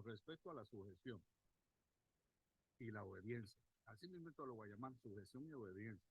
con respecto a la sujeción y la obediencia. Así mismo lo voy a llamar sujeción y obediencia.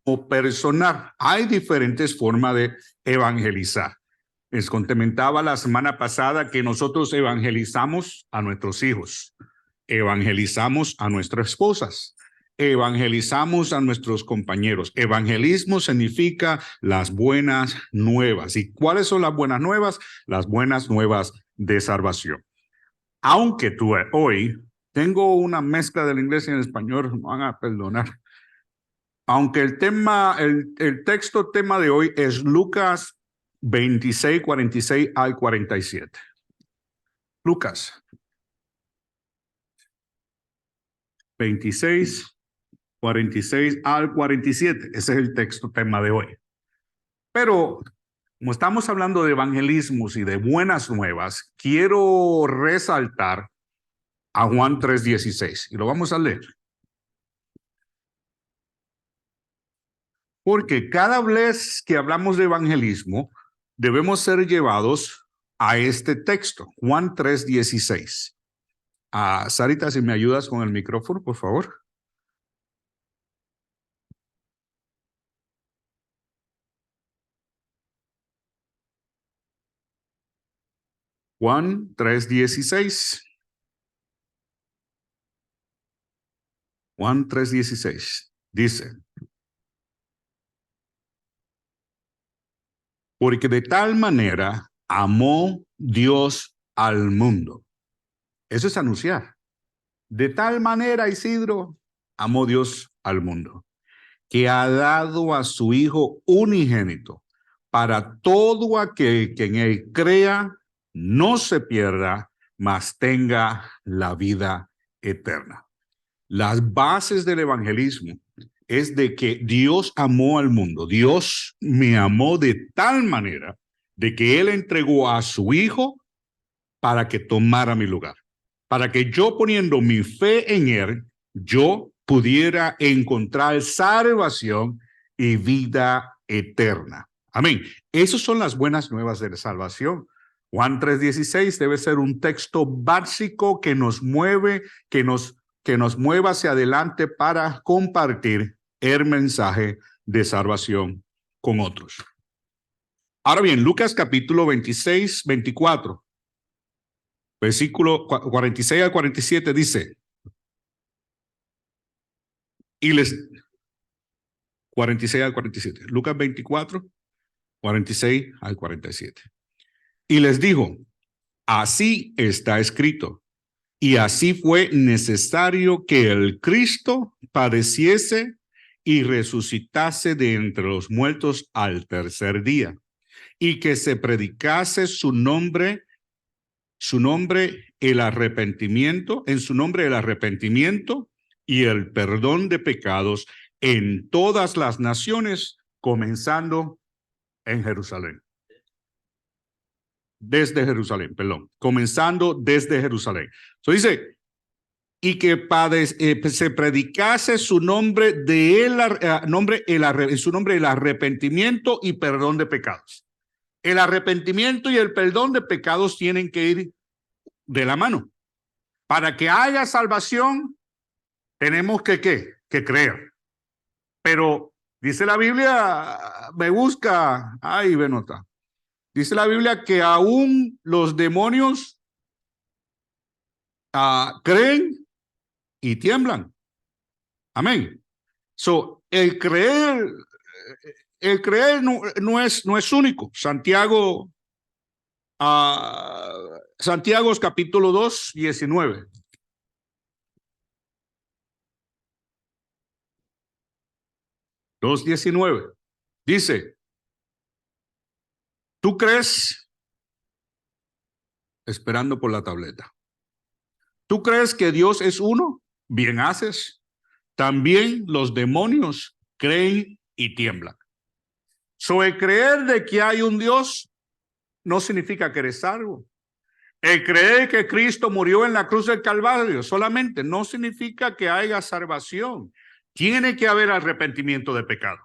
O personal, hay diferentes formas de evangelizar. Les comentaba la semana pasada que nosotros evangelizamos a nuestros hijos, evangelizamos a nuestras esposas, evangelizamos a nuestros compañeros. Evangelismo significa las buenas nuevas. ¿Y cuáles son las buenas nuevas? Las buenas nuevas de salvación. Aunque tú hoy tengo una mezcla del inglés y el español, me van a perdonar. Aunque el texto tema de hoy es Lucas 26, 46 al 47. Lucas 26, 46 al 47. Ese es el texto tema de hoy. Pero como estamos hablando de evangelismos y de buenas nuevas, quiero resaltar a Juan 3:16 y lo vamos a leer. Porque cada vez que hablamos de evangelismo, debemos ser llevados a este texto, Juan 3:16. Sarita, si me ayudas con el micrófono, por favor. Juan 3:16. Juan 3:16 dice: porque de tal manera amó Dios al mundo. Eso es anunciar. De tal manera, Isidro, amó Dios al mundo, que ha dado a su Hijo unigénito, para todo aquel que en él crea, no se pierda, mas tenga la vida eterna. Las bases del evangelismo es de que Dios amó al mundo. Dios me amó de tal manera de que Él entregó a su Hijo para que tomara mi lugar. Para que yo, poniendo mi fe en Él, yo pudiera encontrar salvación y vida eterna. Amén. Esas son las buenas nuevas de la salvación. Juan 3:16 debe ser un texto básico que nos mueve, que nos mueva hacia adelante para compartir el mensaje de salvación con otros. Ahora bien, Lucas capítulo 26, 24. Versículo 46 al 47 dice: Y les, 46 al 47, Lucas 24, 46 al 47. Y les dijo, así está escrito, y así fue necesario que el Cristo padeciese y resucitase de entre los muertos al tercer día, y que se predicase su nombre el arrepentimiento, en su nombre el arrepentimiento y el perdón de pecados en todas las naciones, comenzando en Jerusalén. Desde Jerusalén, perdón, comenzando desde Jerusalén. So dice, y que se predicase su nombre de en su nombre el arrepentimiento y perdón de pecados. El arrepentimiento y el perdón de pecados tienen que ir de la mano. Para que haya salvación, tenemos que creer. Pero dice la Biblia, me busca, ay, Benota. Dice la Biblia que aún los demonios creen y tiemblan. Amén. So, el creer no es único. Santiago capítulo 2, 19. 2:19. Dice, ¿tú crees? Esperando por la tableta. ¿Tú crees que Dios es uno? Bien haces. También los demonios creen y tiemblan. So, el creer de que hay un Dios no significa que eres salvo. El creer que Cristo murió en la cruz del Calvario solamente no significa que haya salvación. Tiene que haber arrepentimiento de pecado.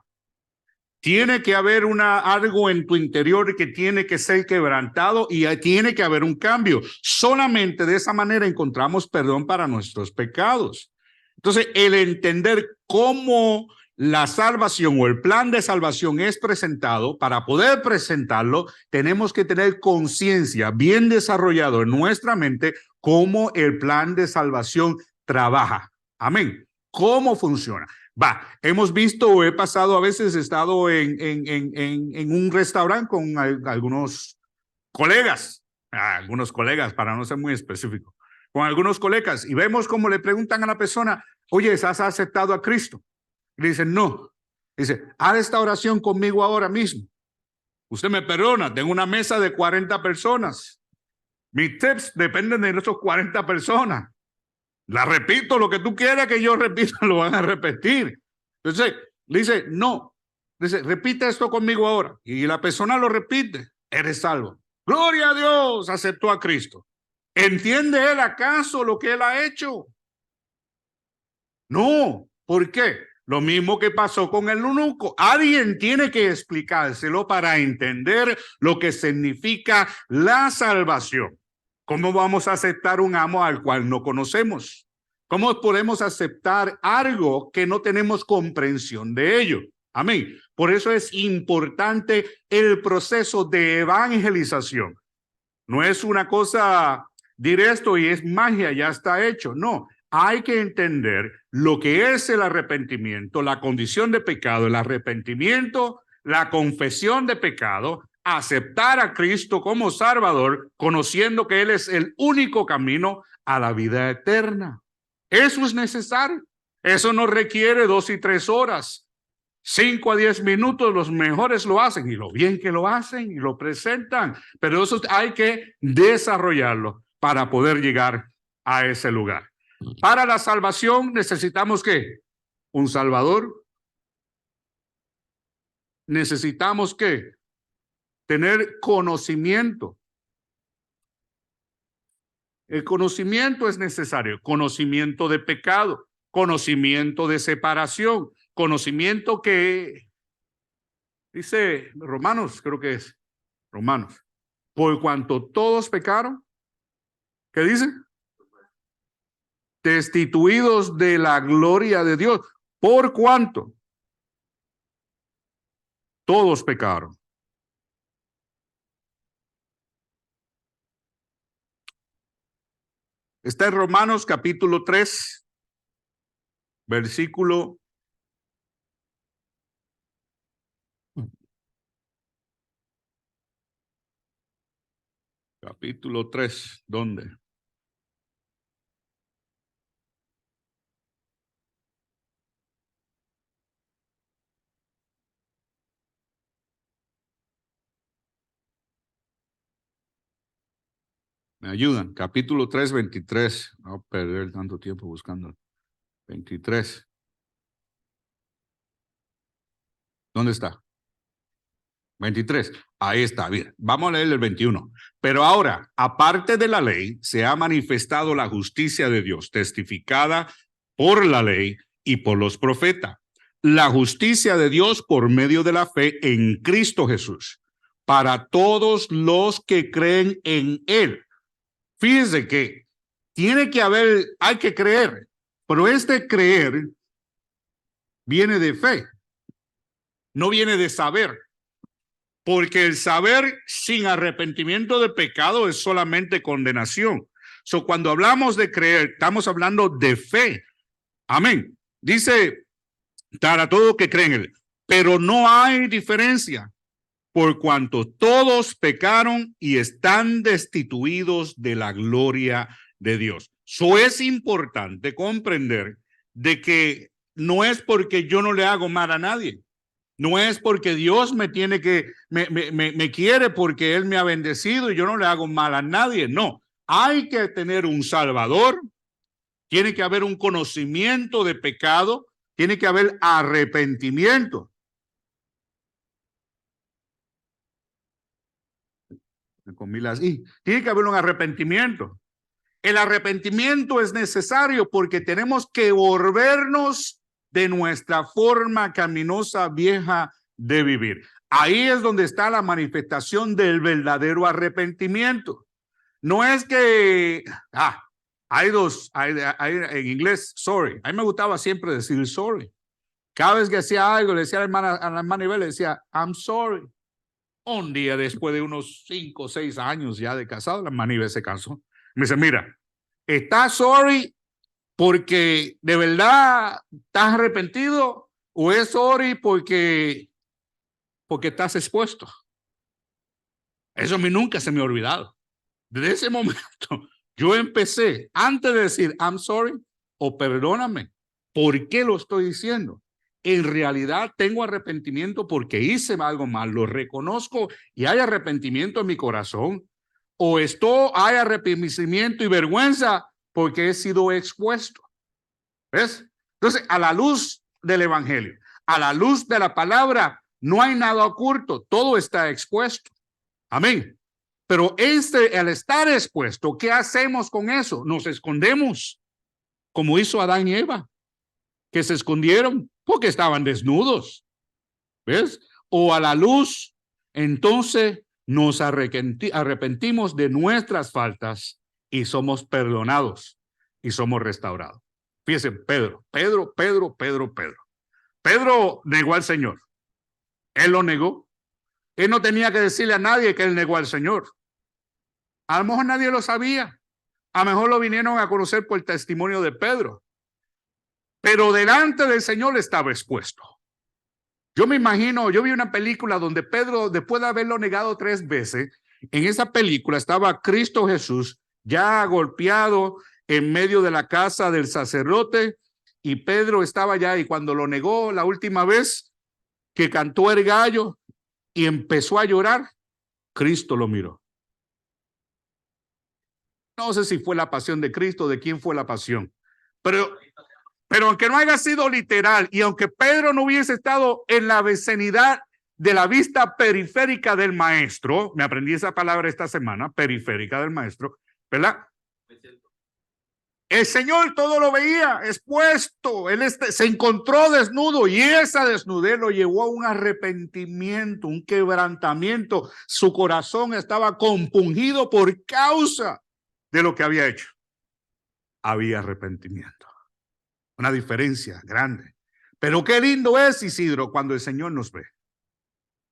Tiene que haber algo en tu interior que tiene que ser quebrantado y tiene que haber un cambio. Solamente de esa manera encontramos perdón para nuestros pecados. Entonces, el entender cómo la salvación o el plan de salvación es presentado, para poder presentarlo, tenemos que tener conciencia bien desarrollado en nuestra mente cómo el plan de salvación trabaja. Amén. ¿Cómo funciona? Hemos visto o he pasado, a veces he estado en un restaurante con algunos colegas para no ser muy específico, con algunos colegas, y vemos cómo le preguntan a la persona, oye, ¿has aceptado a Cristo? Y le dicen, no. Dice, haz esta oración conmigo ahora mismo. Usted me perdona, tengo una mesa de 40 personas. Mis tips dependen de esos 40 personas. La repito, lo que tú quieras que yo repita, lo van a repetir. Entonces, le dice, no. Dice, repite esto conmigo ahora. Y la persona lo repite. Eres salvo. Gloria a Dios, aceptó a Cristo. ¿Entiende él acaso lo que él ha hecho? No. ¿Por qué? Lo mismo que pasó con el eunuco. Alguien tiene que explicárselo para entender lo que significa la salvación. ¿Cómo vamos a aceptar un amo al cual no conocemos? ¿Cómo podemos aceptar algo que no tenemos comprensión de ello? Amén. Por eso es importante el proceso de evangelización. No es una cosa, diré esto y es magia, ya está hecho. No, hay que entender lo que es el arrepentimiento, la condición de pecado, el arrepentimiento, la confesión de pecado, aceptar a Cristo como Salvador, conociendo que Él es el único camino a la vida eterna. Eso es necesario. Eso no requiere 2 y 3 horas. 5 a 10 minutos, los mejores lo hacen y lo bien que lo hacen y lo presentan. Pero eso hay que desarrollarlo para poder llegar a ese lugar. Para la salvación necesitamos ¿qué? Un Salvador. Necesitamos ¿qué? Tener conocimiento. El conocimiento es necesario. Conocimiento de pecado, conocimiento de separación, conocimiento que dice Romanos, creo que es Romanos. Por cuanto todos pecaron, ¿qué dice? Destituidos de la gloria de Dios. Por cuanto todos pecaron. Está en Romanos capítulo 3, versículo Capítulo 3, ¿dónde? Me ayudan. Capítulo 3, 23. No voy a perder tanto tiempo buscando. 23. ¿Dónde está? 23. Ahí está, bien. Vamos a leer el 21. Pero ahora, aparte de la ley, se ha manifestado la justicia de Dios, testificada por la ley y por los profetas. La justicia de Dios por medio de la fe en Cristo Jesús, para todos los que creen en Él. Fíjense que hay que creer, pero este creer viene de fe, no viene de saber. Porque el saber sin arrepentimiento de pecado es solamente condenación. Cuando hablamos de creer, estamos hablando de fe. Amén. Dice, para todo que creen en él. Pero no hay diferencia, por cuanto todos pecaron y están destituidos de la gloria de Dios. Es importante comprender de que no es porque yo no le hago mal a nadie. No es porque Dios me quiere porque Él me ha bendecido y yo no le hago mal a nadie. No, hay que tener un Salvador, tiene que haber un conocimiento de pecado, tiene que haber arrepentimiento. Tiene que haber un arrepentimiento. El arrepentimiento es necesario porque tenemos que volvernos de nuestra forma caminosa vieja de vivir. Ahí es donde está la manifestación del verdadero arrepentimiento. No es que, hay en inglés, sorry. A mí me gustaba siempre decir sorry. Cada vez que hacía algo, le decía a la hermana Ibel, le decía, I'm sorry. Un día después de unos 5 o 6 años ya de casado, la hermana Ibel se casó. Me dice, mira, ¿estás sorry porque de verdad estás arrepentido o es sorry porque estás expuesto? Eso a mí nunca se me ha olvidado. Desde ese momento yo empecé, antes de decir I'm sorry o perdóname, ¿por qué lo estoy diciendo? En realidad tengo arrepentimiento porque hice algo mal, lo reconozco y hay arrepentimiento en mi corazón, o hay arrepentimiento y vergüenza porque he sido expuesto. ¿Ves? Entonces, a la luz del evangelio, a la luz de la palabra, no hay nada oculto, todo está expuesto. Amén. Pero al estar expuesto, ¿qué hacemos con eso? Nos escondemos, como hizo Adán y Eva, que se escondieron porque estaban desnudos. ¿Ves? O a la luz, entonces nos arrepentimos de nuestras faltas y somos perdonados y somos restaurados. Fíjense, Pedro negó al Señor. Él lo negó. Él no tenía que decirle a nadie que él negó al Señor. A lo mejor nadie lo sabía. A lo mejor lo vinieron a conocer por el testimonio de Pedro. Pero delante del Señor estaba expuesto. Yo me imagino, yo vi una película donde Pedro, después de haberlo negado 3 veces, en esa película estaba Cristo Jesús ya golpeado en medio de la casa del sacerdote y Pedro estaba allá, y cuando lo negó la última vez que cantó el gallo y empezó a llorar, Cristo lo miró. No sé si fue la pasión de Cristo, de quién fue la pasión, pero aunque no haya sido literal y aunque Pedro no hubiese estado en la vicinidad de la vista periférica del maestro, me aprendí esa palabra esta semana, periférica del maestro, ¿verdad? El Señor todo lo veía expuesto, él se encontró desnudo y esa desnudez lo llevó a un arrepentimiento, un quebrantamiento. Su corazón estaba compungido por causa de lo que había hecho. Había arrepentimiento, una diferencia grande. Pero qué lindo es, Isidro, cuando el Señor nos ve.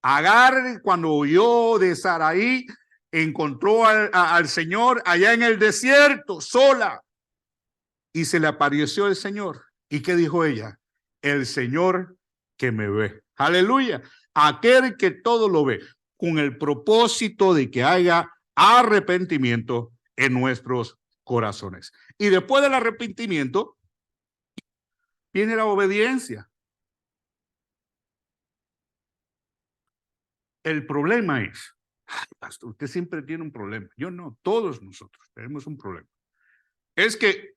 Agar, cuando huyó de Sarai, encontró al Señor allá en el desierto, sola. Y se le apareció el Señor. ¿Y qué dijo ella? El Señor que me ve. Aleluya. Aquel que todo lo ve, con el propósito de que haya arrepentimiento en nuestros corazones. Y después del arrepentimiento viene la obediencia. El problema es, ay, pastor, usted siempre tiene un problema. Yo no, todos nosotros tenemos un problema. Es que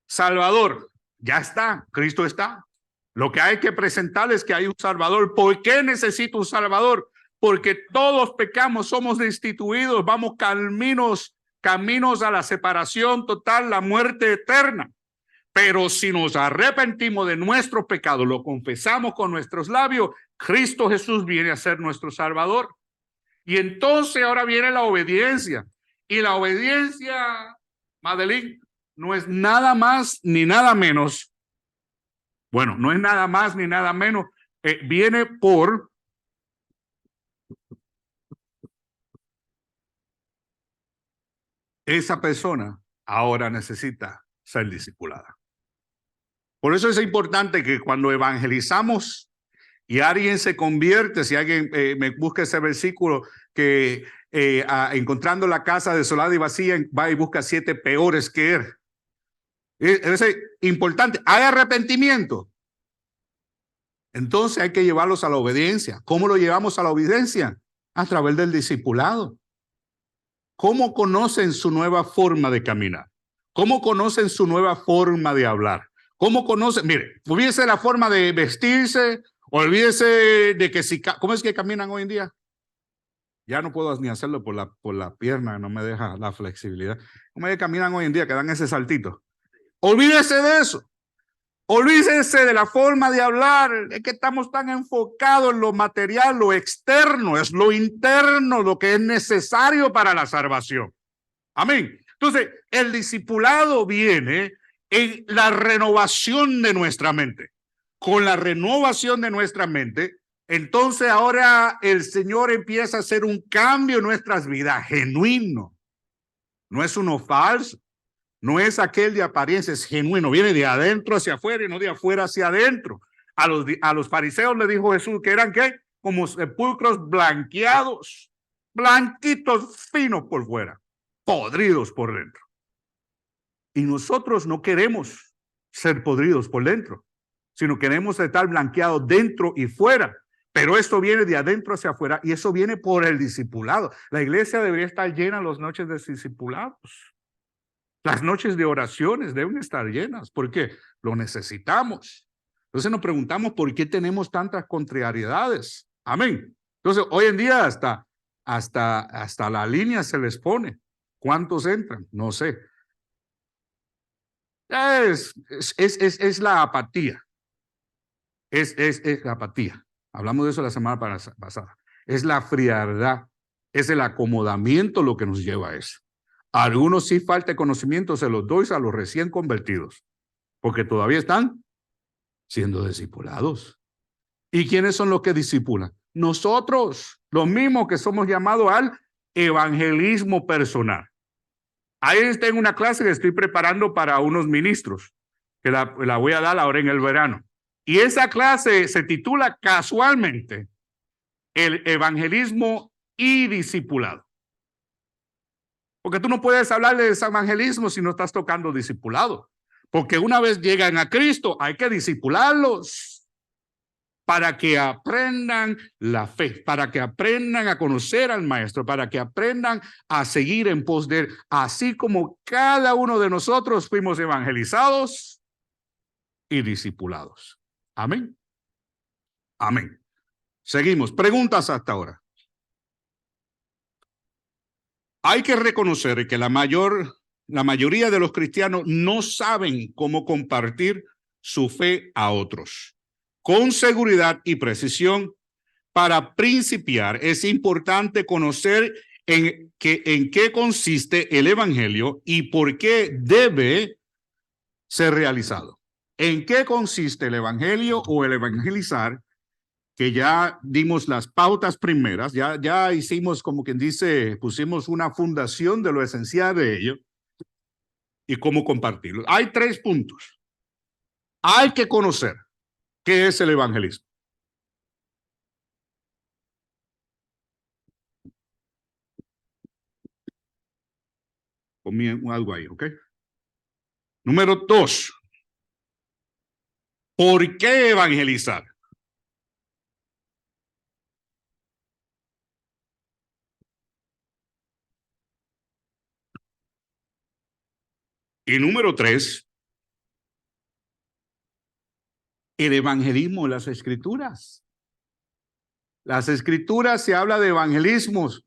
Salvador, ya está, Cristo está. Lo que hay que presentar es que hay un Salvador. ¿Por qué necesito un Salvador? Porque todos pecamos, somos destituidos, vamos caminos a la separación total, la muerte eterna. Pero si nos arrepentimos de nuestro pecado, lo confesamos con nuestros labios, Cristo Jesús viene a ser nuestro Salvador. Y entonces ahora viene la obediencia. Y la obediencia, Madeline, no es nada más ni nada menos. Bueno, no es nada más ni nada menos. Viene por esa persona ahora necesita ser discipulada. Por eso es importante que cuando evangelizamos y alguien se convierte, si alguien me busca ese versículo que encontrando la casa desolada y vacía, va y busca 7 peores que él. Es importante, hay arrepentimiento. Entonces hay que llevarlos a la obediencia. ¿Cómo lo llevamos a la obediencia? A través del discipulado. ¿Cómo conocen su nueva forma de caminar? ¿Cómo conocen su nueva forma de hablar? ¿Cómo conocen? Mire, olvídese la forma de vestirse, olvídese de que si, ¿cómo es que caminan hoy en día? Ya no puedo ni hacerlo por la pierna, no me deja la flexibilidad. ¿Cómo es que caminan hoy en día que dan ese saltito? Olvídese de eso. Olvídese de la forma de hablar. Es que estamos tan enfocados en lo material, lo externo, es lo interno, lo que es necesario para la salvación. Amén. Entonces, el discipulado viene en la renovación de nuestra mente. Con la renovación de nuestra mente, entonces ahora el Señor empieza a hacer un cambio en nuestras vidas, genuino. No es uno falso. No es aquel de apariencia, es genuino, viene de adentro hacia afuera y no de afuera hacia adentro. A los fariseos le dijo Jesús que eran ¿qué? Como sepulcros blanqueados, blanquitos finos por fuera, podridos por dentro. Y nosotros no queremos ser podridos por dentro, sino queremos estar blanqueados dentro y fuera. Pero esto viene de adentro hacia afuera y eso viene por el discipulado. La iglesia debería estar llena las noches de discipulados. Las noches de oraciones deben estar llenas porque lo necesitamos. Entonces nos preguntamos por qué tenemos tantas contrariedades. Amén. Entonces hoy en día hasta la línea se les pone. ¿Cuántos entran? No sé. Es la apatía. Es la apatía. Hablamos de eso la semana pasada. Es la frialdad. Es el acomodamiento lo que nos lleva a eso. A algunos sí falta conocimiento, se los doy a los recién convertidos, porque todavía están siendo discipulados. ¿Y quiénes son los que discipulan? Nosotros, los mismos que somos llamados al evangelismo personal. Ahí tengo una clase que estoy preparando para unos ministros, que la voy a dar ahora en el verano. Y esa clase se titula casualmente el evangelismo y discipulado. Porque tú no puedes hablar de evangelismo si no estás tocando discipulado. Porque una vez llegan a Cristo, hay que discipularlos para que aprendan la fe, para que aprendan a conocer al Maestro, para que aprendan a seguir en pos de él. Así como cada uno de nosotros fuimos evangelizados y discipulados. Amén. Amén. Seguimos. Preguntas hasta ahora. Hay que reconocer que la mayoría de los cristianos no saben cómo compartir su fe a otros. Con seguridad y precisión, para principiar, es importante conocer en qué consiste el evangelio y por qué debe ser realizado. ¿En qué consiste el evangelio o el evangelizar? Que ya dimos las pautas primeras, ya hicimos como quien dice, pusimos una fundación de lo esencial de ello y cómo compartirlo. Hay 3 puntos. Hay que conocer qué es el evangelismo. comí algo ahí, ¿ok? Número 2. ¿Por qué evangelizar? Y número 3, el evangelismo de las escrituras. Las escrituras se habla de evangelismos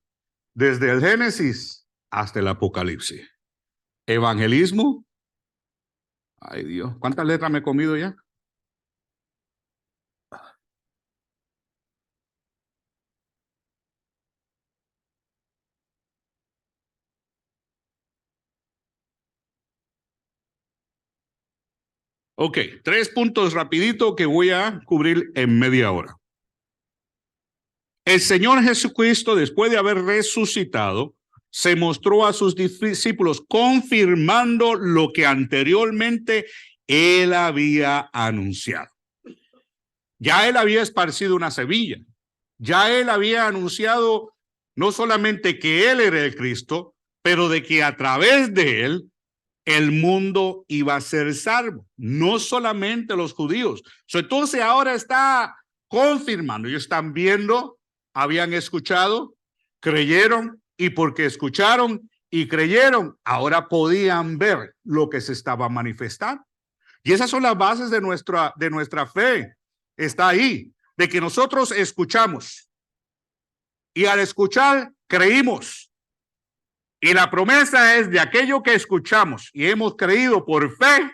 desde el Génesis hasta el Apocalipsis. Evangelismo. Ay Dios, ¿cuántas letras me he comido ya? Ok, 3 puntos rapidito que voy a cubrir en media hora. El Señor Jesucristo, después de haber resucitado, se mostró a sus discípulos confirmando lo que anteriormente Él había anunciado. Ya Él había esparcido una semilla. Ya Él había anunciado no solamente que Él era el Cristo, pero de que a través de Él el mundo iba a ser salvo, no solamente los judíos. Entonces ahora está confirmando, ellos están viendo, habían escuchado, creyeron, y porque escucharon y creyeron, ahora podían ver lo que se estaba manifestando. Y esas son las bases de nuestra fe. Está ahí, de que nosotros escuchamos y al escuchar creímos. Y la promesa es de aquello que escuchamos y hemos creído por fe,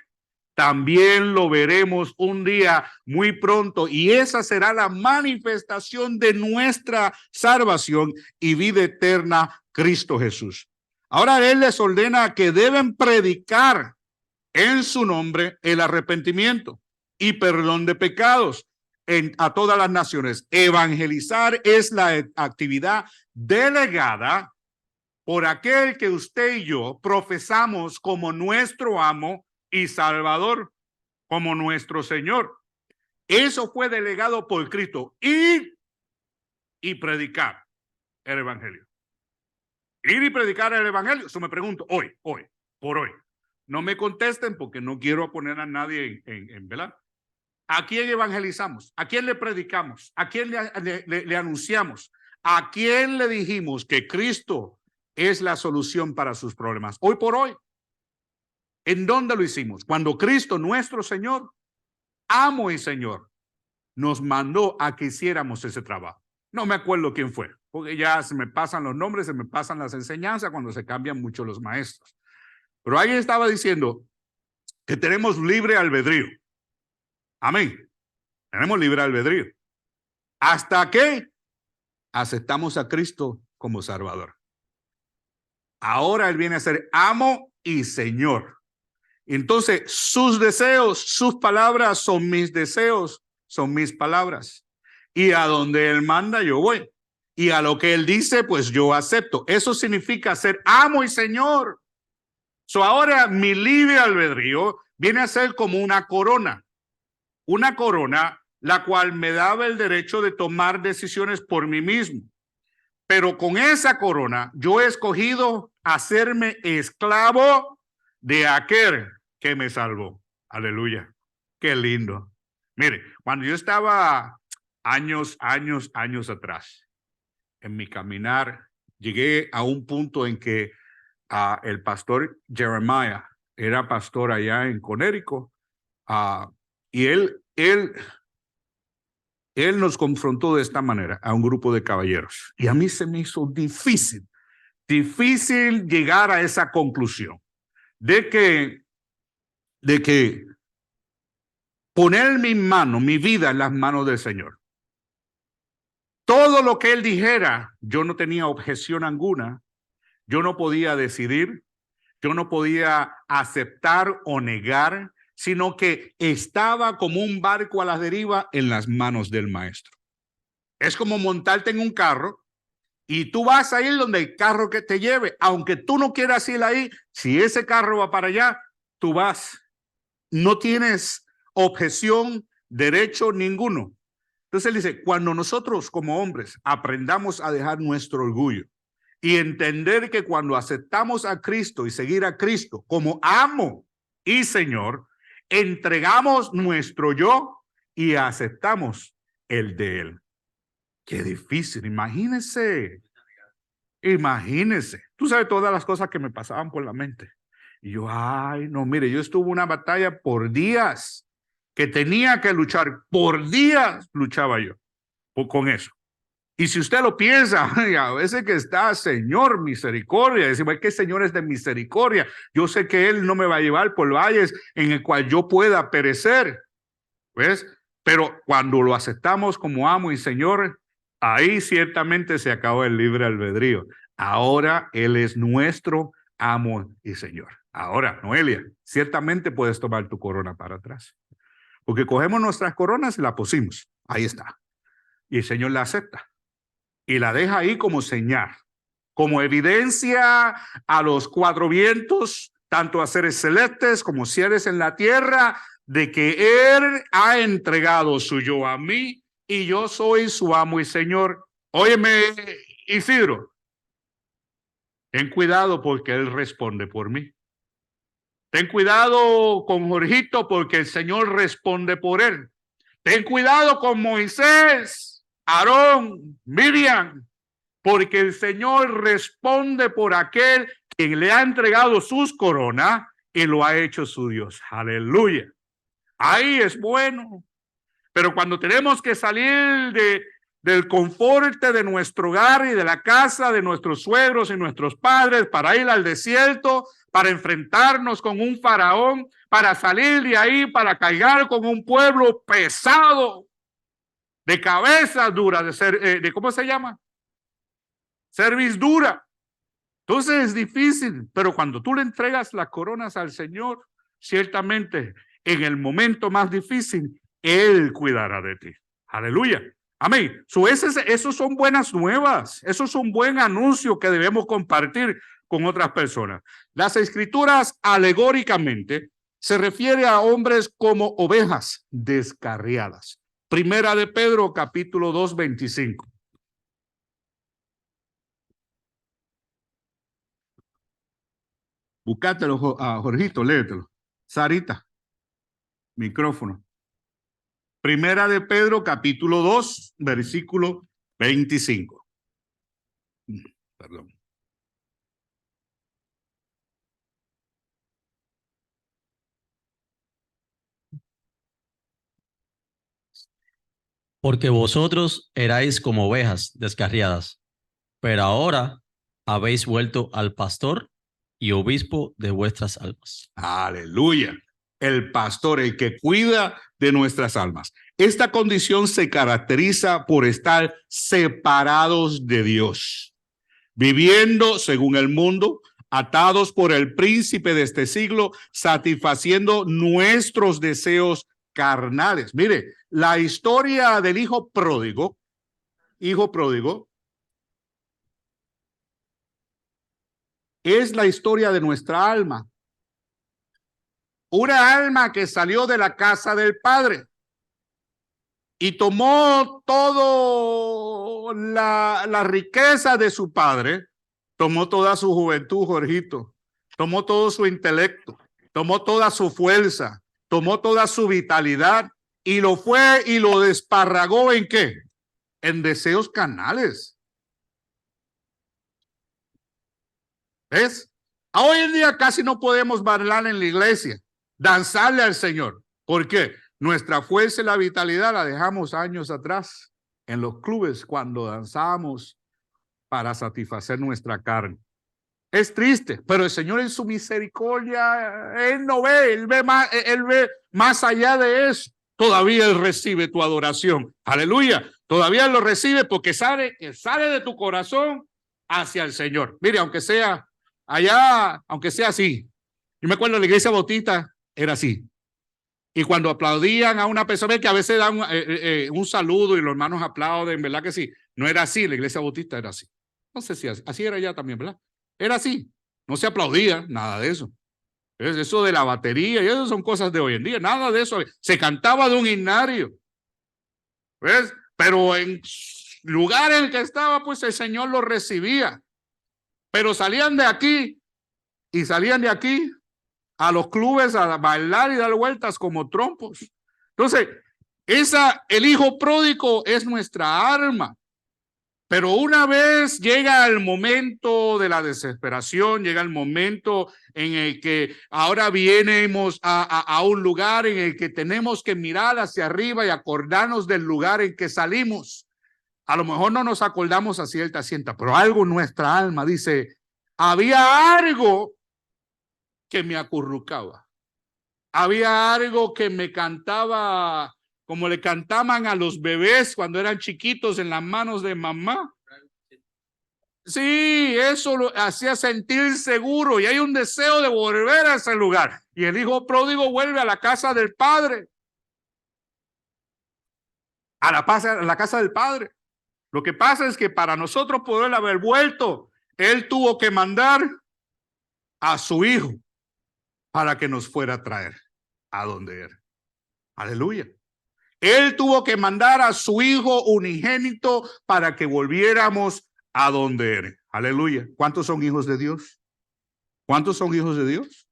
también lo veremos un día muy pronto, y esa será la manifestación de nuestra salvación y vida eterna, Cristo Jesús. Ahora Él les ordena que deben predicar en su nombre el arrepentimiento y perdón de pecados a todas las naciones. Evangelizar es la actividad delegada por aquel que usted y yo profesamos como nuestro amo y salvador, como nuestro Señor. Eso fue delegado por Cristo. Ir y predicar el evangelio. Ir y predicar el evangelio. Eso me pregunto hoy, por hoy. No me contesten porque no quiero poner a nadie en ¿verdad? ¿A quién evangelizamos? ¿A quién le predicamos? ¿A quién le anunciamos? ¿A quién le dijimos que Cristo es la solución para sus problemas? Hoy por hoy. ¿En dónde lo hicimos? Cuando Cristo, nuestro Señor, amo y Señor, nos mandó a que hiciéramos ese trabajo. No me acuerdo quién fue, porque ya se me pasan los nombres, se me pasan las enseñanzas cuando se cambian mucho los maestros. Pero alguien estaba diciendo que tenemos libre albedrío. Amén. Tenemos libre albedrío. ¿Hasta que aceptamos a Cristo como Salvador? Ahora Él viene a ser amo y Señor. Entonces, sus deseos, sus palabras son mis deseos, son mis palabras. Y a donde Él manda, yo voy. Y a lo que Él dice, pues yo acepto. Eso significa ser amo y Señor. Ahora mi libre albedrío viene a ser como una corona la cual me daba el derecho de tomar decisiones por mí mismo. Pero con esa corona yo he escogido hacerme esclavo de aquel que me salvó. Aleluya. Qué lindo. Mire, cuando yo estaba años atrás en mi caminar, llegué a un punto en que el pastor Jeremiah era pastor allá en Connecticut, y él nos confrontó de esta manera a un grupo de caballeros. Y a mí se me hizo difícil llegar a esa conclusión de que poner mi vida en las manos del Señor. Todo lo que Él dijera, yo no tenía objeción alguna. Yo no podía decidir, yo no podía aceptar o negar, sino que estaba como un barco a la deriva en las manos del maestro. Es como montarte en un carro y tú vas a ir donde el carro que te lleve, aunque tú no quieras ir ahí. Si ese carro va para allá, tú vas. No tienes objeción, derecho ninguno. Entonces él dice, cuando nosotros como hombres aprendamos a dejar nuestro orgullo y entender que cuando aceptamos a Cristo y seguir a Cristo como amo y Señor, entregamos nuestro yo y aceptamos el de Él. Qué difícil, imagínense. Imagínense, tú sabes todas las cosas que me pasaban por la mente. Y yo, ay, no, mire, yo estuve en una batalla por días, que tenía que luchar, por días luchaba yo con eso. Y si usted lo piensa, ay, a veces que está, Señor, misericordia, decimos, es que el Señor es de misericordia, yo sé que Él no me va a llevar por valles en el cual yo pueda perecer, ¿ves? Pero cuando lo aceptamos como amo y Señor, ahí ciertamente se acabó el libre albedrío. Ahora Él es nuestro amo y Señor. Ahora, Noelia, ciertamente puedes tomar tu corona para atrás. Porque cogemos nuestras coronas y la pusimos. Ahí está. Y el Señor la acepta. Y la deja ahí como señal, como evidencia a los cuatro vientos, tanto a seres celestes como seres en la tierra, de que Él ha entregado su yo a mí y yo soy su amo y Señor. Óyeme, Isidro, ten cuidado porque Él responde por mí. Ten cuidado con Jorgito porque el Señor responde por él. Ten cuidado con Moisés, Aarón, Miriam, porque el Señor responde por aquel quien le ha entregado sus coronas y lo ha hecho su Dios. Aleluya. Ahí es bueno. Pero cuando tenemos que salir del confort de nuestro hogar y de la casa de nuestros suegros y nuestros padres para ir al desierto, para enfrentarnos con un faraón, para salir de ahí, para cargar con un pueblo pesado, de cabeza dura, de ¿cómo se llama? Cerviz dura. Entonces es difícil, pero cuando tú le entregas las coronas al Señor, ciertamente en el momento más difícil, Él cuidará de ti. Aleluya. Amén. Esos son buenas nuevas. Eso es un buen anuncio que debemos compartir con otras personas. Las escrituras alegóricamente se refiere a hombres como ovejas descarriadas. Primera de Pedro, capítulo 2, 25. Búscatelo, Jorgito, léetelo. Sarita, micrófono. Primera de Pedro, capítulo 2, versículo 25. Perdón. Porque vosotros erais como ovejas descarriadas, pero ahora habéis vuelto al pastor y obispo de vuestras almas. Aleluya. El pastor, el que cuida de nuestras almas. Esta condición se caracteriza por estar separados de Dios, viviendo según el mundo, atados por el príncipe de este siglo, satisfaciendo nuestros deseos carnales. Mire, la historia del hijo pródigo, es la historia de nuestra alma. Una alma que salió de la casa del Padre y tomó toda la riqueza de su padre, tomó toda su juventud, Jorgito, tomó todo su intelecto, tomó toda su fuerza, tomó toda su vitalidad y lo fue y lo desparragó ¿en qué? En deseos carnales. ¿Ves? Hoy en día casi no podemos bailar en la iglesia, danzarle al Señor. ¿Por qué? Nuestra fuerza y la vitalidad la dejamos años atrás en los clubes cuando danzamos para satisfacer nuestra carne. Es triste, pero el Señor en su misericordia, Él no ve, Él ve más allá de eso. Todavía Él recibe tu adoración. Aleluya. Todavía Él lo recibe porque sale de tu corazón hacia el Señor. Mire, aunque sea allá, aunque sea así. Yo me acuerdo en la iglesia bautista, era así. Y cuando aplaudían a una persona, que a veces dan un saludo y los hermanos aplauden, ¿verdad que sí? No era así, la iglesia bautista era así. No sé si así era ya también, ¿verdad? Era así. No se aplaudía, nada de eso. Eso de la batería y eso son cosas de hoy en día, nada de eso. Se cantaba de un himnario. ¿Ves? Pero en lugar en el que estaba, pues el Señor lo recibía. Pero salían de aquí y salían de aquí a los clubes a bailar y dar vueltas como trompos. Entonces, el hijo pródigo es nuestra arma. Pero una vez llega el momento de la desesperación, llega el momento en el que ahora vienemos a un lugar en el que tenemos que mirar hacia arriba y acordarnos del lugar en que salimos. A lo mejor no nos acordamos a cierta, pero algo en nuestra alma dice, había algo que me acurrucaba. Había algo que me cantaba como le cantaban a los bebés cuando eran chiquitos en las manos de mamá. Sí, eso lo hacía sentir seguro y hay un deseo de volver a ese lugar. Y el hijo pródigo vuelve a la casa del padre. A la casa del padre. Lo que pasa es que para nosotros poder haber vuelto, él tuvo que mandar a su hijo para que nos fuera a traer a donde era. Aleluya. Él tuvo que mandar a su hijo unigénito para que volviéramos a donde era. Aleluya. ¿Cuántos son hijos de Dios? ¿Cuántos son hijos de Dios?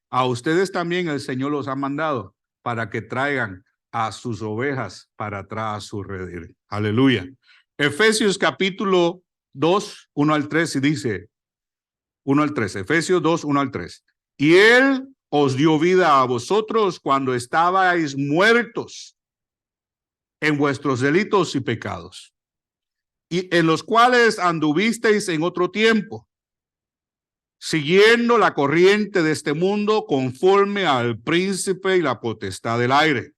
A ustedes también el Señor los ha mandado para que traigan a sus ovejas para atrás a su redil. Aleluya. Efesios capítulo 2, 1 al 3 y dice, 1 al 3, Efesios 2, 1 al 3. Y Él os dio vida a vosotros cuando estabais muertos en vuestros delitos y pecados, y en los cuales anduvisteis en otro tiempo, siguiendo la corriente de este mundo conforme al príncipe y la potestad del aire,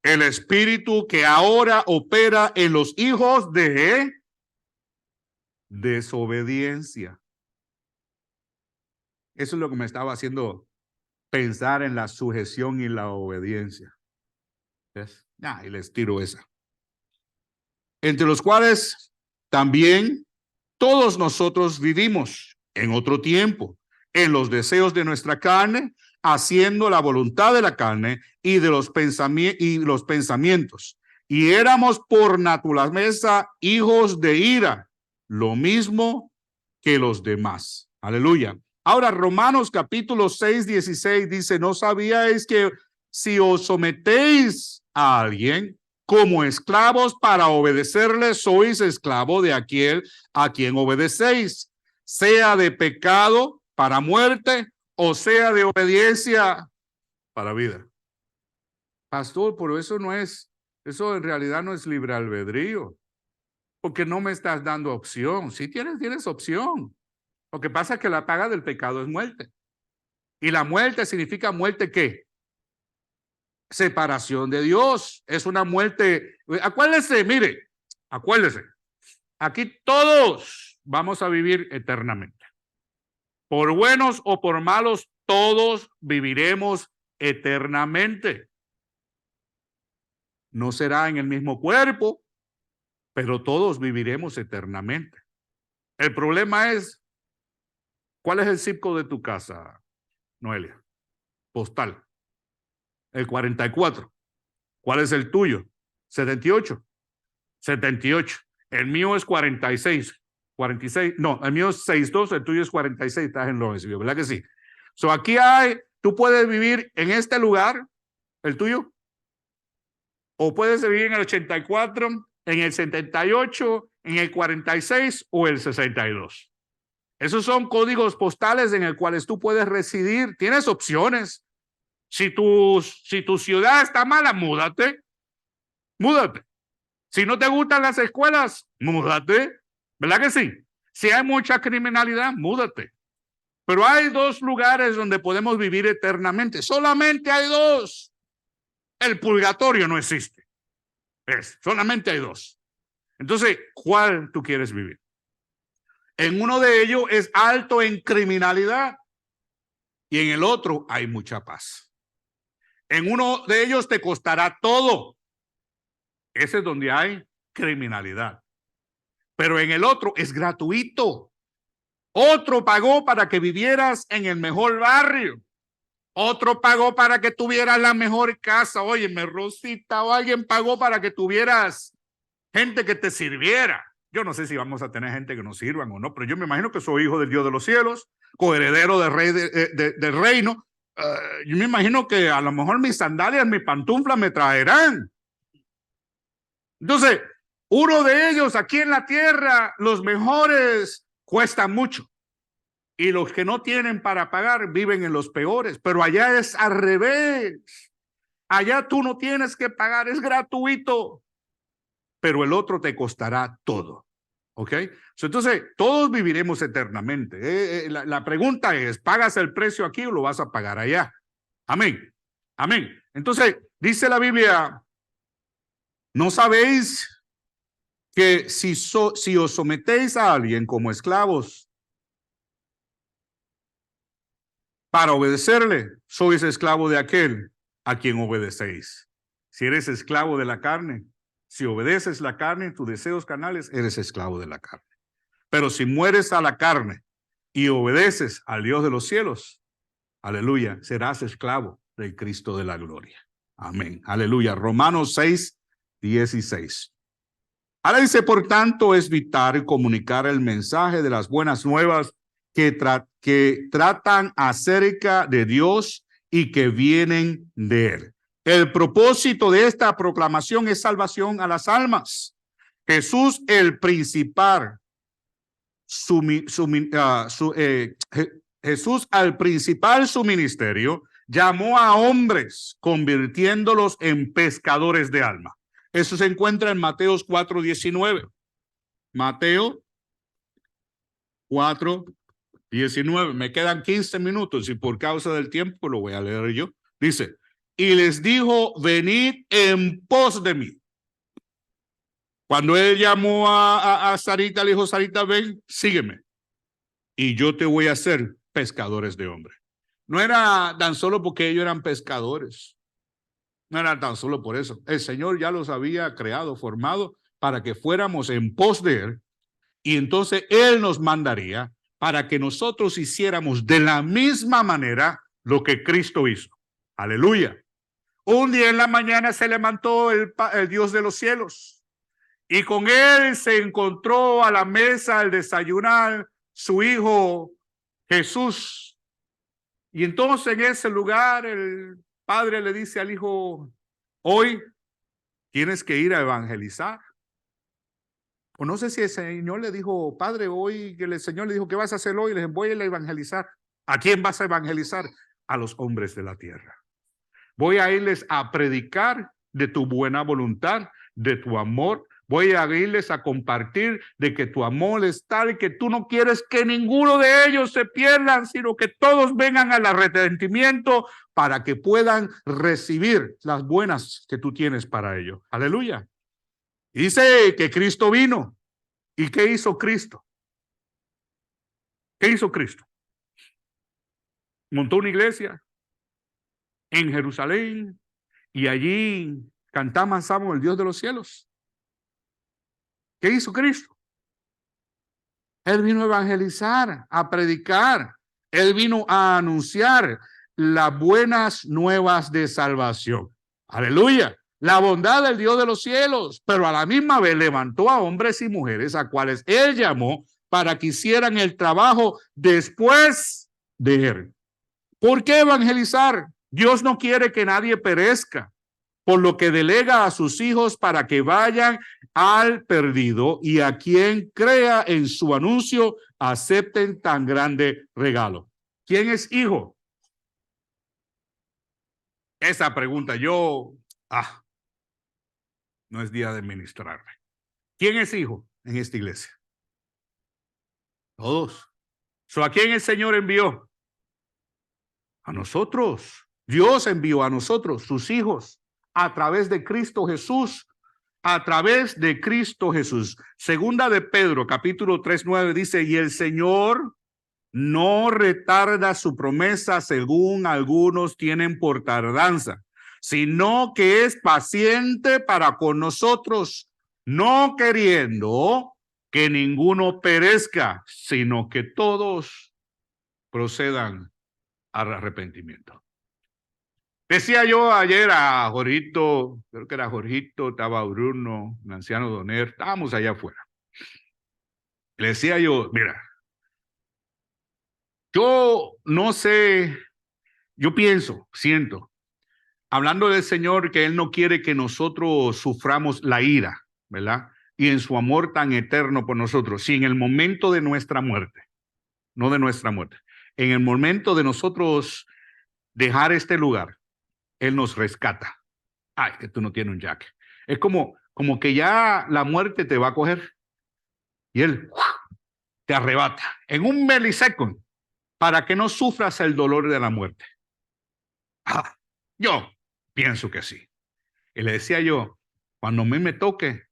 el espíritu que ahora opera en los hijos de desobediencia. Eso es lo que me estaba haciendo pensar en la sujeción y la obediencia. ¿Ves? Y les tiro esa. Entre los cuales también todos nosotros vivimos en otro tiempo, en los deseos de nuestra carne, haciendo la voluntad de la carne y de los pensamientos. Y éramos por naturaleza hijos de ira, lo mismo que los demás. Aleluya. Ahora, Romanos capítulo 6, 16 dice, ¿no sabíais que si os sometéis a alguien como esclavos para obedecerle, sois esclavo de aquel a quien obedecéis, sea de pecado para muerte o sea de obediencia para vida? Pastor, pero eso en realidad no es libre albedrío, porque no me estás dando opción. Sí tienes opción. Lo que pasa es que la paga del pecado es muerte. Y la muerte significa muerte, ¿qué? Separación de Dios. Es una muerte. Acuérdese, mire, acuérdese. Aquí todos vamos a vivir eternamente. Por buenos o por malos, todos viviremos eternamente. No será en el mismo cuerpo, pero todos viviremos eternamente. El problema es, ¿cuál es el zip code de tu casa, Noelia? Postal. El 44. ¿Cuál es el tuyo? 78. 78. El mío es 46. 46. No, el mío es 62, el tuyo es 46. Estás en Lawrenceville, ¿verdad que sí? So aquí tú puedes vivir en este lugar, el tuyo, o puedes vivir en el 84, en el 78, en el 46 o el 62. Esos son códigos postales en el cuales tú puedes residir. Tienes opciones. Si tu ciudad está mala, múdate. Múdate. Si no te gustan las escuelas, múdate. ¿Verdad que sí? Si hay mucha criminalidad, múdate. Pero hay dos lugares donde podemos vivir eternamente. Solamente hay dos. El purgatorio no existe. Solamente hay dos. Entonces, ¿cuál tú quieres vivir? En uno de ellos es alto en criminalidad y en el otro hay mucha paz. En uno de ellos te costará todo. Ese es donde hay criminalidad. Pero en el otro es gratuito. Otro pagó para que vivieras en el mejor barrio. Otro pagó para que tuvieras la mejor casa. Óyeme, Rosita, o alguien pagó para que tuvieras gente que te sirviera. Yo no sé si vamos a tener gente que nos sirvan o no, pero yo me imagino que soy hijo del Dios de los cielos, coheredero del rey del reino. Yo me imagino que a lo mejor mis sandalias, mis pantuflas me traerán. Entonces, uno de ellos aquí en la tierra, los mejores cuestan mucho. Y los que no tienen para pagar viven en los peores. Pero allá es al revés. Allá tú no tienes que pagar, es gratuito. Pero el otro te costará todo. ¿Ok? Entonces, todos viviremos eternamente. La pregunta es, ¿pagas el precio aquí o lo vas a pagar allá? Amén. Amén. Entonces, dice la Biblia, ¿no sabéis que si os sometéis a alguien como esclavos para obedecerle, sois esclavo de aquel a quien obedecéis? Si eres esclavo de la carne, si obedeces la carne, tus deseos carnales, eres esclavo de la carne. Pero si mueres a la carne y obedeces al Dios de los cielos, aleluya, serás esclavo del Cristo de la gloria. Amén. Aleluya. Romanos 6:16. Ahora dice, por tanto, es vital comunicar el mensaje de las buenas nuevas que tratan acerca de Dios y que vienen de Él. El propósito de esta proclamación es salvación a las almas. Jesús, el principal, Jesús al principal su ministerio, llamó a hombres, convirtiéndolos en pescadores de alma. Eso se encuentra en Mateo 4:19. Mateo 4:19. Me quedan 15 minutos y por causa del tiempo lo voy a leer yo. Dice, y les dijo, venid en pos de mí. Cuando él llamó a Sarita, le dijo, Sarita, ven, sígueme. Y yo te voy a hacer pescadores de hombres. No era tan solo porque ellos eran pescadores. No era tan solo por eso. El Señor ya los había creado, formado para que fuéramos en pos de Él. Y entonces Él nos mandaría para que nosotros hiciéramos de la misma manera lo que Cristo hizo. Aleluya. Un día en la mañana se levantó el Dios de los cielos. Y con Él se encontró a la mesa al desayunar su hijo Jesús. Y entonces en ese lugar el padre le dice al hijo, hoy tienes que ir a evangelizar. O no sé si el Señor le dijo, padre, hoy que el Señor le dijo, ¿qué vas a hacer hoy? Le dije, voy a ir a evangelizar. ¿A quién vas a evangelizar? A los hombres de la tierra. Voy a irles a predicar de tu buena voluntad, de tu amor. Voy a irles a compartir de que tu amor es tal que tú no quieres que ninguno de ellos se pierdan, sino que todos vengan al arrepentimiento para que puedan recibir las buenas que tú tienes para ellos. Aleluya. Dice que Cristo vino. ¿Y qué hizo Cristo? ¿Qué hizo Cristo? Montó una iglesia en Jerusalén y allí cantamos el Dios de los cielos. ¿Qué hizo Cristo? Él vino a evangelizar, a predicar. Él vino a anunciar las buenas nuevas de salvación. Aleluya. La bondad del Dios de los cielos, pero a la misma vez levantó a hombres y mujeres a cuales Él llamó para que hicieran el trabajo después de Él. ¿Por qué evangelizar? Dios no quiere que nadie perezca, por lo que delega a sus hijos para que vayan al perdido y a quien crea en su anuncio acepten tan grande regalo. ¿Quién es hijo? Esa pregunta no es día de ministrarme. ¿Quién es hijo en esta iglesia? Todos. ¿A quién el Señor envió? A nosotros. Dios envió a nosotros, sus hijos, a través de Cristo Jesús. A través de Cristo Jesús. Segunda de Pedro, capítulo 3:9 dice, y el Señor no retarda su promesa según algunos tienen por tardanza, sino que es paciente para con nosotros, no queriendo que ninguno perezca, sino que todos procedan al arrepentimiento. Decía yo ayer a Jorgito, creo que era Jorgito, estaba Bruno, el anciano Doner, estábamos allá afuera. Le decía yo, mira, yo no sé, yo pienso, siento, hablando del Señor, que Él no quiere que nosotros suframos la ira, ¿verdad? Y en su amor tan eterno por nosotros, si en el momento de nuestra muerte, no de nuestra muerte, en el momento de nosotros dejar este lugar, Él nos rescata. Ay, que tú no tienes un jaque. Es como que ya la muerte te va a coger y Él te arrebata en un millisecond para que no sufras el dolor de la muerte. Ah, yo pienso que sí. Y le decía yo, cuando a mí me toque,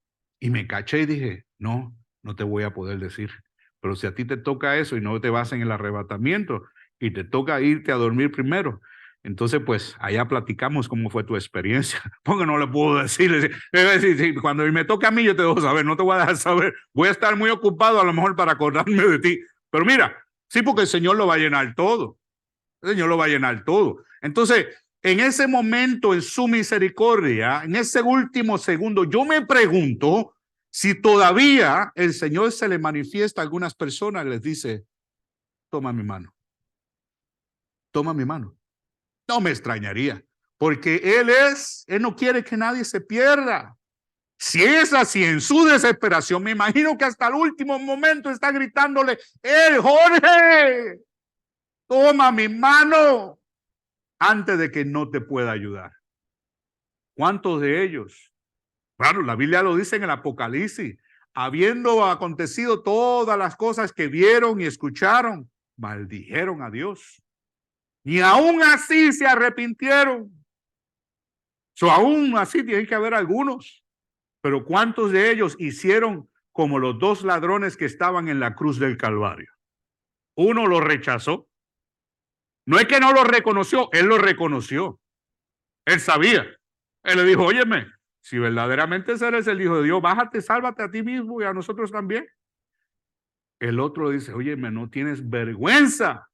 y me caché y dije, no, no te voy a poder decir. Pero si a ti te toca eso y no te vas en el arrebatamiento y te toca irte a dormir primero, entonces pues allá platicamos cómo fue tu experiencia. Porque no le puedo decir, cuando me toque a mí yo te dejo saber, no te voy a dejar saber. Voy a estar muy ocupado a lo mejor para acordarme de ti. Pero mira, sí, porque el Señor lo va a llenar todo. El Señor lo va a llenar todo. Entonces, en ese momento, en su misericordia, en ese último segundo, yo me pregunto si todavía el Señor se le manifiesta a algunas personas y les dice, toma mi mano, toma mi mano. No me extrañaría, porque Él no quiere que nadie se pierda. Si es así, en su desesperación, me imagino que hasta el último momento está gritándole, Jorge, toma mi mano, antes de que no te pueda ayudar. ¿Cuántos de ellos? Claro, la Biblia lo dice en el Apocalipsis, habiendo acontecido todas las cosas que vieron y escucharon, maldijeron a Dios. Y aún así se arrepintieron. Aún así tienen que haber algunos. Pero ¿cuántos de ellos hicieron como los dos ladrones que estaban en la cruz del Calvario? Uno lo rechazó. No es que no lo reconoció, él lo reconoció. Él sabía. Él le dijo, óyeme, si verdaderamente eres el Hijo de Dios, bájate, sálvate a ti mismo y a nosotros también. El otro dice, óyeme, no tienes vergüenza,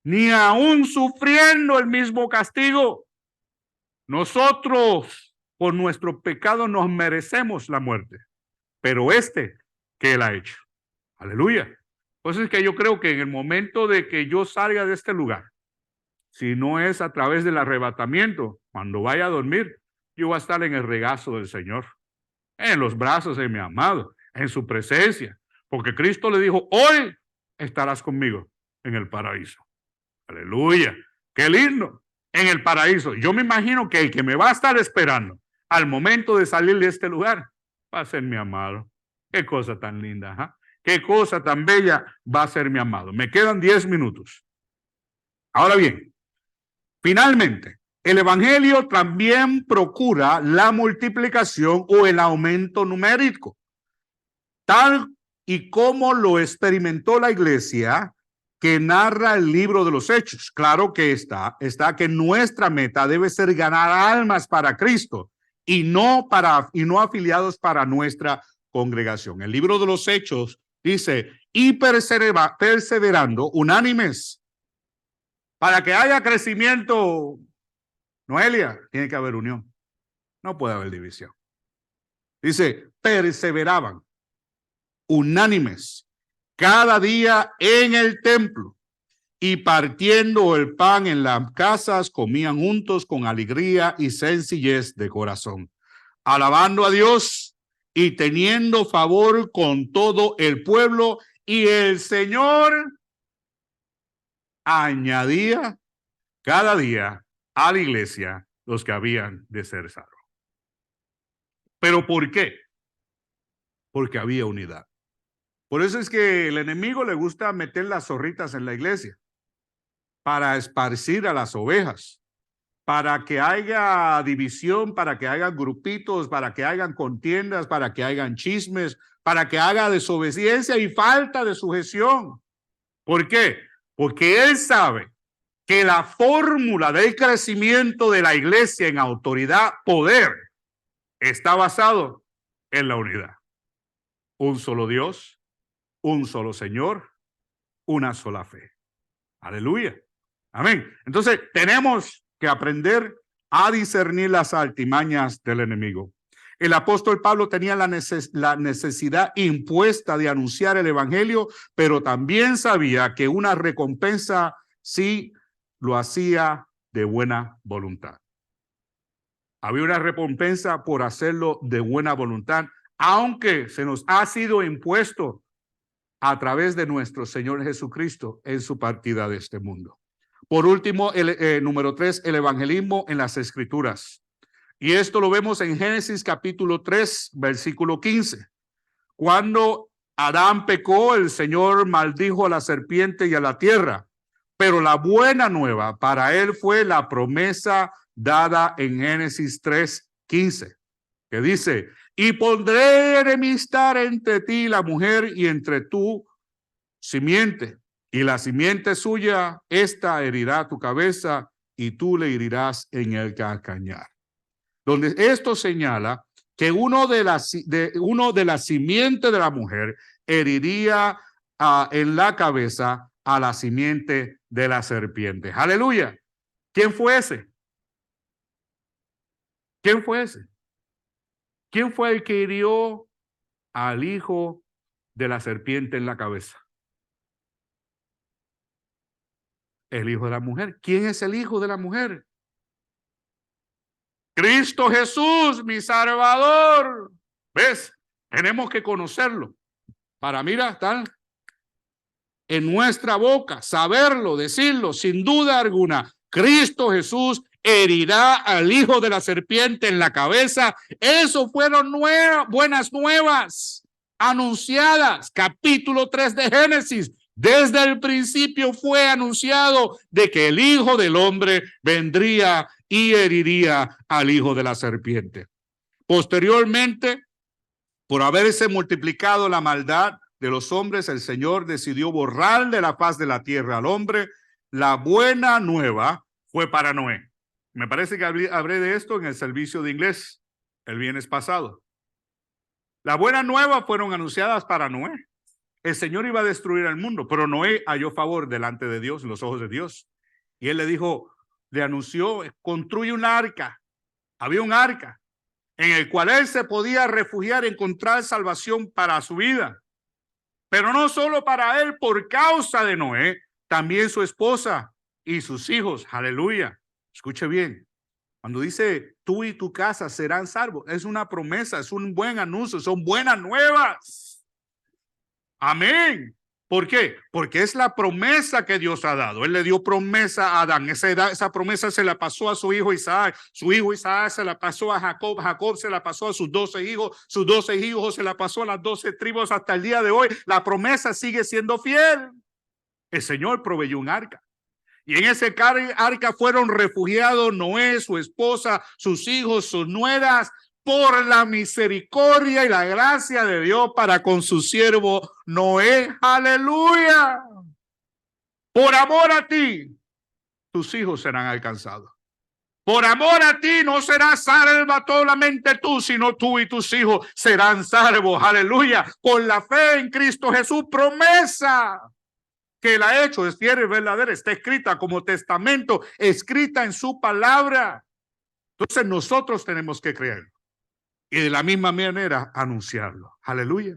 ni aún sufriendo el mismo castigo. Nosotros, por nuestro pecado, nos merecemos la muerte, pero que Él ha hecho. Aleluya. Pues es que yo creo que en el momento de que yo salga de este lugar, si no es a través del arrebatamiento, cuando vaya a dormir, yo voy a estar en el regazo del Señor, en los brazos de mi amado, en su presencia, porque Cristo le dijo, hoy estarás conmigo en el paraíso. Aleluya, qué lindo, en el paraíso. Yo me imagino que el que me va a estar esperando al momento de salir de este lugar va a ser mi amado. Qué cosa tan linda, ¿eh? Qué cosa tan bella va a ser mi amado. Me quedan 10 minutos. Ahora bien, finalmente, el Evangelio también procura la multiplicación o el aumento numérico, tal y como lo experimentó la iglesia que narra el libro de los Hechos. Claro que está que nuestra meta debe ser ganar almas para Cristo y no afiliados para nuestra congregación. El libro de los Hechos dice, y perseverando unánimes. Para que haya crecimiento, Noelia, tiene que haber unión. No puede haber división. Dice, perseveraban unánimes cada día en el templo y partiendo el pan en las casas, comían juntos con alegría y sencillez de corazón, alabando a Dios y teniendo favor con todo el pueblo, y el Señor añadía cada día a la iglesia los que habían de ser salvos. ¿Pero por qué? Porque había unidad. Por eso es que el enemigo le gusta meter las zorritas en la iglesia para esparcir a las ovejas, para que haya división, para que haya grupitos, para que hayan contiendas, para que hayan chismes, para que haga desobediencia y falta de sujeción. ¿Por qué? Porque él sabe que la fórmula del crecimiento de la iglesia en autoridad, poder, está basado en la unidad. Un solo Dios, un solo Señor, una sola fe. Aleluya. Amén. Entonces, tenemos que aprender a discernir las artimañas del enemigo. El apóstol Pablo tenía la necesidad impuesta de anunciar el evangelio, pero también sabía que una recompensa sí lo hacía de buena voluntad. Había una recompensa por hacerlo de buena voluntad, aunque se nos ha sido impuesto a través de nuestro Señor Jesucristo en su partida de este mundo. Por último, número 3, el evangelismo en las Escrituras. Y esto lo vemos en Génesis capítulo 3, versículo 15. Cuando Adán pecó, el Señor maldijo a la serpiente y a la tierra. Pero la buena nueva para él fue la promesa dada en Génesis 3, 15, que dice: y pondré enemistad entre ti y la mujer, y entre tu simiente, y la simiente suya, esta herirá tu cabeza, y tú le herirás en el calcañar. Donde esto señala que uno de la simiente de la mujer heriría en la cabeza a la simiente de la serpiente. Aleluya. ¿Quién fue ese? ¿Quién fue ese? ¿Quién fue el que hirió al hijo de la serpiente en la cabeza? El hijo de la mujer. ¿Quién es el hijo de la mujer? Cristo Jesús, mi Salvador. ¿Ves? Tenemos que conocerlo para, mira, estar en nuestra boca, saberlo, decirlo, sin duda alguna. Cristo Jesús herirá al hijo de la serpiente en la cabeza. Eso fueron buenas nuevas anunciadas. Capítulo 3 de Génesis. Desde el principio fue anunciado de que el Hijo del Hombre vendría y heriría al hijo de la serpiente. Posteriormente, por haberse multiplicado la maldad de los hombres, el Señor decidió borrar de la faz de la tierra al hombre. La buena nueva fue para Noé. Me parece que hablé de esto en el servicio de inglés el viernes pasado. La buena nueva fueron anunciadas para Noé. El Señor iba a destruir el mundo, pero Noé halló favor delante de Dios, en los ojos de Dios. Y él le dijo, le anunció: construye un arca. Había un arca en el cual él se podía refugiar y encontrar salvación para su vida. Pero no solo para él, por causa de Noé, también su esposa y sus hijos. Aleluya. Escuche bien. Cuando dice tú y tu casa serán salvos, es una promesa, es un buen anuncio, son buenas nuevas. Amén. ¿Por qué? Porque es la promesa que Dios ha dado. Él le dio promesa a Adán. Esa promesa se la pasó a su hijo Isaac. Su hijo Isaac se la pasó a Jacob. Jacob se la pasó a sus 12 hijos. Sus 12 hijos se la pasó a las 12 tribus hasta el día de hoy. La promesa sigue siendo fiel. El Señor proveyó un arca. Y en ese arca fueron refugiados Noé, su esposa, sus hijos, sus nueras, por la misericordia y la gracia de Dios para con su siervo Noé. Aleluya. Por amor a ti, tus hijos serán alcanzados. Por amor a ti no serás salva solamente tú, sino tú y tus hijos serán salvos. Aleluya. Por la fe en Cristo Jesús, promesa que él ha hecho es fiel y verdadera, está escrita como testamento, escrita en su palabra. Entonces nosotros tenemos que creerlo y de la misma manera anunciarlo. Aleluya.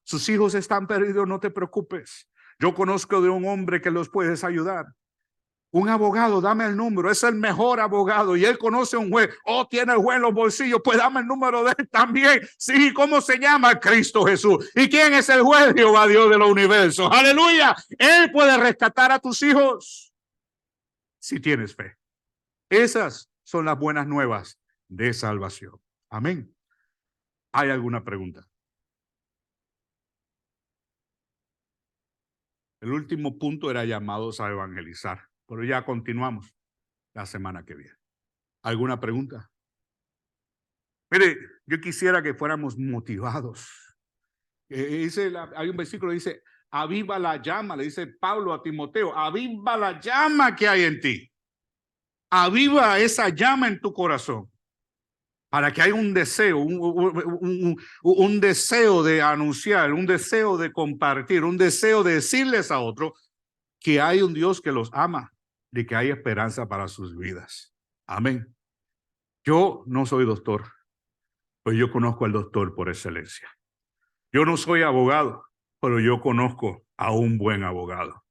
Sus hijos están perdidos, no te preocupes. Yo conozco de un hombre que los puedes ayudar. Un abogado, dame el número, es el mejor abogado y él conoce a un juez. Oh, tiene el juez en los bolsillos, pues dame el número de él también. Sí, ¿cómo se llama? Cristo Jesús. ¿Y quién es el juez? Jehová, Dios de los universos. Aleluya. Él puede rescatar a tus hijos si tienes fe. Esas son las buenas nuevas de salvación. Amén. ¿Hay alguna pregunta? El último punto era llamados a evangelizar, pero ya continuamos la semana que viene. ¿Alguna pregunta? Mire, yo quisiera que fuéramos motivados. Hay un versículo que dice, aviva la llama, le dice Pablo a Timoteo, aviva la llama que hay en ti. Aviva esa llama en tu corazón. Para que haya un deseo, un deseo de anunciar, un deseo de compartir, un deseo de decirles a otros que hay un Dios que los ama y que hay esperanza para sus vidas. Amén. Yo no soy doctor. Pues yo conozco al doctor por excelencia. Yo no soy abogado, pero yo conozco a un buen abogado.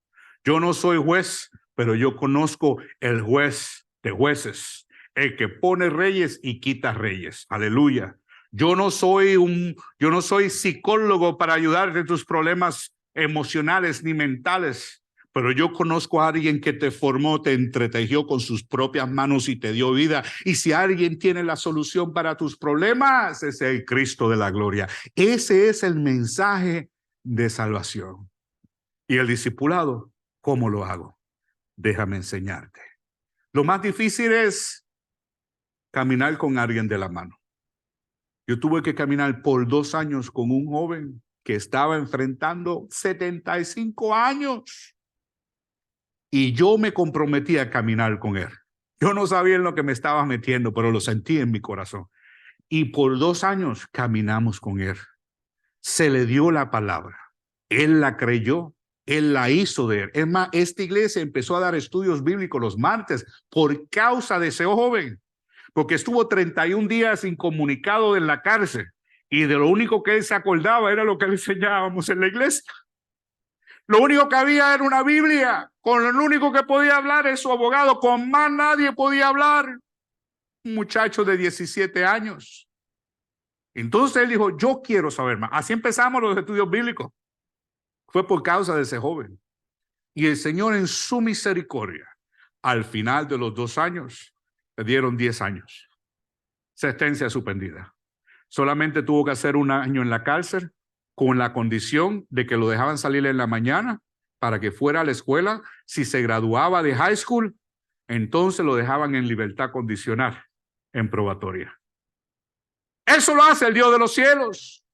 Yo no soy juez, pero yo conozco el juez de jueces, el que pone reyes y quita reyes. Aleluya. Yo no soy psicólogo para ayudarte en tus problemas emocionales ni mentales, pero yo conozco a alguien que te formó, te entretejió con sus propias manos y te dio vida. Y si alguien tiene la solución para tus problemas, es el Cristo de la gloria. Ese es el mensaje de salvación. Y el discipulado, ¿cómo lo hago? Déjame enseñarte. Lo más difícil es caminar con alguien de la mano. Yo tuve que caminar por 2 años con un joven que estaba enfrentando 75 años. Y yo me comprometí a caminar con él. Yo no sabía en lo que me estaba metiendo, pero lo sentí en mi corazón. Y por 2 años caminamos con él. Se le dio la palabra. Él la creyó. Él la hizo de él. Es más, esta iglesia empezó a dar estudios bíblicos los martes por causa de ese joven. Porque estuvo 31 días incomunicado en la cárcel. Y de lo único que él se acordaba era lo que le enseñábamos en la iglesia. Lo único que había era una Biblia. Con lo único que podía hablar es su abogado. Con más nadie podía hablar. Un muchacho de 17 años. Entonces él dijo, yo quiero saber más. Así empezamos los estudios bíblicos. Fue por causa de ese joven. Y el Señor en su misericordia, al final de los 2 años, le dieron 10 años. Sentencia suspendida. Solamente tuvo que hacer 1 año en la cárcel con la condición de que lo dejaban salir en la mañana para que fuera a la escuela. Si se graduaba de high school, entonces lo dejaban en libertad condicional, en probatoria. Eso lo hace el Dios de los cielos.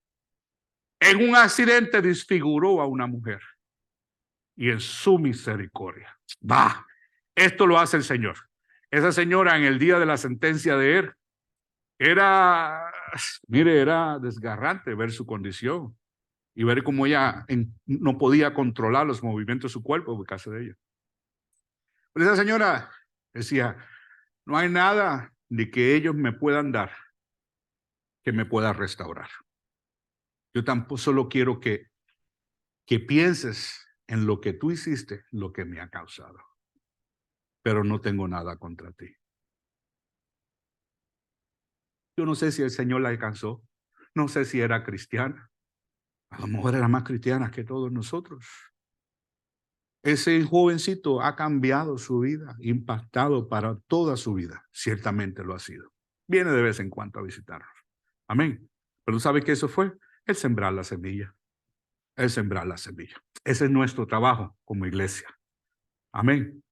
En un accidente desfiguró a una mujer. Y en su misericordia. Esto lo hace el Señor. Esa señora en el día de la sentencia de él, era desgarrante ver su condición y ver cómo ella no podía controlar los movimientos de su cuerpo por causa de ella. Pero esa señora decía, no hay nada de que ellos me puedan dar que me pueda restaurar. Yo tampoco solo quiero que pienses en lo que tú hiciste, lo que me ha causado. Pero no tengo nada contra ti. Yo no sé si el Señor la alcanzó. No sé si era cristiana. A lo mejor era más cristiana que todos nosotros. Ese jovencito ha cambiado su vida, impactado para toda su vida. Ciertamente lo ha sido. Viene de vez en cuando a visitarnos. Amén. Pero ¿sabe qué eso fue? El sembrar la semilla. El sembrar la semilla. Ese es nuestro trabajo como iglesia. Amén.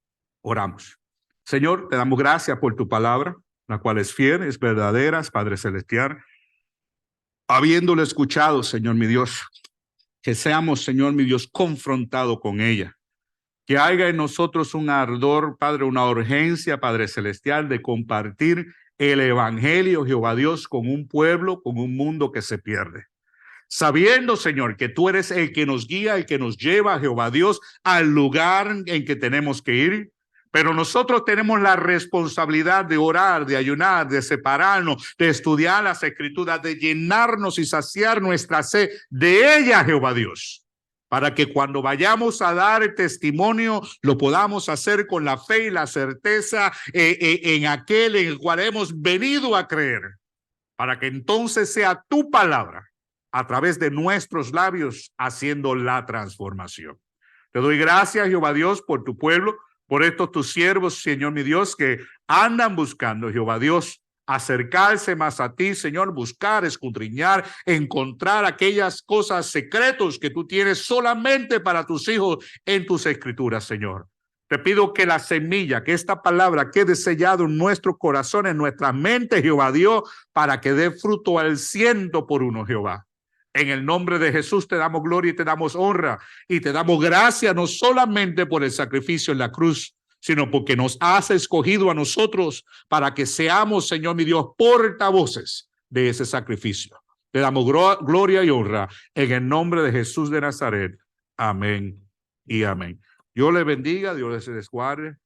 Oramos. Señor, te damos gracias por tu palabra, la cual es fiel, es verdadera, Padre Celestial. Habiéndolo escuchado, Señor mi Dios, que seamos, Señor mi Dios, confrontados con ella. Que haya en nosotros un ardor, Padre, una urgencia, Padre Celestial, de compartir el evangelio, Jehová Dios, con un pueblo, con un mundo que se pierde. Sabiendo, Señor, que tú eres el que nos guía, el que nos lleva, Jehová Dios, al lugar en que tenemos que ir. Pero nosotros tenemos la responsabilidad de orar, de ayunar, de separarnos, de estudiar las Escrituras, de llenarnos y saciar nuestra sed de ella, Jehová Dios, para que cuando vayamos a dar testimonio lo podamos hacer con la fe y la certeza en aquel en el cual hemos venido a creer, para que entonces sea tu palabra a través de nuestros labios haciendo la transformación. Te doy gracias, Jehová Dios, por tu pueblo, por estos tus siervos, Señor mi Dios, que andan buscando, Jehová Dios, acercarse más a ti, Señor, buscar, escudriñar, encontrar aquellas cosas secretos que tú tienes solamente para tus hijos en tus escrituras, Señor. Te pido que la semilla, que esta palabra quede sellado en nuestro corazón, en nuestra mente, Jehová Dios, para que dé fruto al 100%, Jehová. En el nombre de Jesús te damos gloria y te damos honra y te damos gracia no solamente por el sacrificio en la cruz, sino porque nos has escogido a nosotros para que seamos, Señor mi Dios, portavoces de ese sacrificio. Te damos gloria y honra en el nombre de Jesús de Nazaret. Amén y amén. Dios les bendiga, Dios les guarde.